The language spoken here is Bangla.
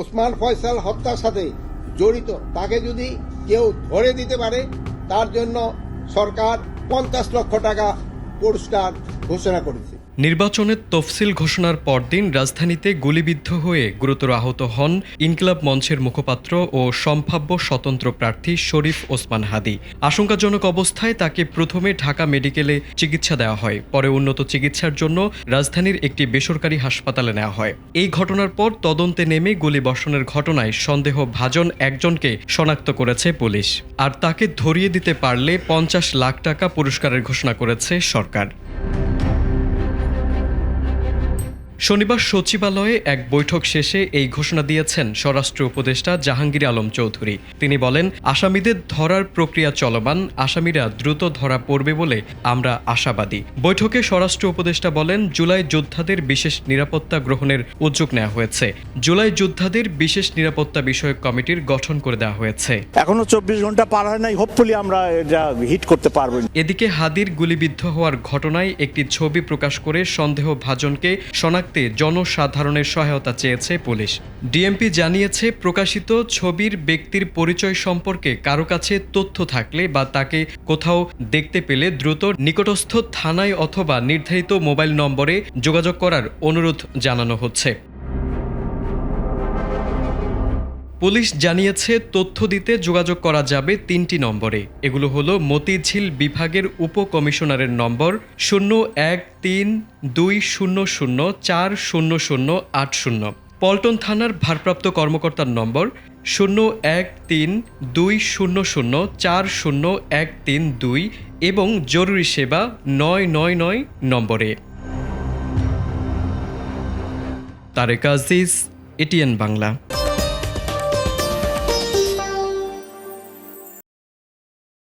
ওসমান ফয়সাল হত্যার সাথে জড়িত তাকে যদি কেউ ধরে দিতে পারে তার জন্য সরকার 50 লক্ষ টাকা পুরস্কার ঘোষণা করেছে। নির্বাচনের তফসিল ঘোষণার পরদিন রাজধানীতে গুলিবিদ্ধ হয়ে গুরুতর আহত হন ইনকিলাব মঞ্চের মুখপাত্র ও সম্ভাব্য স্বতন্ত্র প্রার্থী শরীফ ওসমান হাদি। আশঙ্কাজনক অবস্থায় তাকে প্রথমে ঢাকা মেডিকেলে চিকিৎসা দেওয়া হয়, পরে উন্নত চিকিৎসার জন্য রাজধানীর একটি বেসরকারি হাসপাতালে নেওয়া হয়। এই ঘটনার পর তদন্তে নেমে গুলিবর্ষণের ঘটনায় সন্দেহভাজন একজনকে শনাক্ত করেছে পুলিশ, আর তাকে ধরিয়ে দিতে পারলে 50 লাখ টাকা পুরস্কারের ঘোষণা করেছে সরকার। শনিবার সচিবালয়ে এক বৈঠক শেষে এই ঘোষণা দিয়েছেন স্বরাষ্ট্র উপদেষ্টা জাহাঙ্গীর আলম চৌধুরী। তিনি বলেন, আসামিদের ধরার প্রক্রিয়া চলমান, আসামিরা দ্রুত ধরা পড়বে বলে আমরা আশাবাদী। বৈঠকে স্বরাষ্ট্র উপদেষ্টা বলেন, জুলাই যোদ্ধাদের বিশেষ নিরাপত্তা গ্রহণের উদ্যোগ নেওয়া হয়েছে। জুলাই যোদ্ধাদের বিশেষ নিরাপত্তা বিষয়ক কমিটির গঠন করে দেওয়া হয়েছে। এখনো 24 ঘন্টা পার হয় নাই, হোপফুলি আমরা এটা হিট করতে পারবো। এদিকে হাদির গুলিবিদ্ধ হওয়ার ঘটনায় একটি ছবি প্রকাশ করে সন্দেহভাজনকে শনাক্তে জনসাধারণের সহায়তা চেয়েছে পুলিশ। ডিএমপি জানিয়েছে, প্রকাশিত ছবির ব্যক্তির পরিচয় সম্পর্কে কারো কাছে তথ্য থাকলে বা তাকে কোথাও দেখতে পেলে দ্রুত নিকটস্থ থানায় অথবা নির্ধারিত মোবাইল নম্বরে যোগাযোগ করার অনুরোধ জানানো হচ্ছে। পুলিশ জানিয়েছে, তথ্য দিতে যোগাযোগ করা যাবে 3টি নম্বরে। এগুলো হলো মতিঝিল বিভাগের উপকমিশনারের নম্বর 013200400800, পল্টন থানার ভারপ্রাপ্ত কর্মকর্তার নম্বর 013200401332 এবং জরুরি সেবা 999 নম্বরে। তারেক আজিজ, এটিএন বাংলা।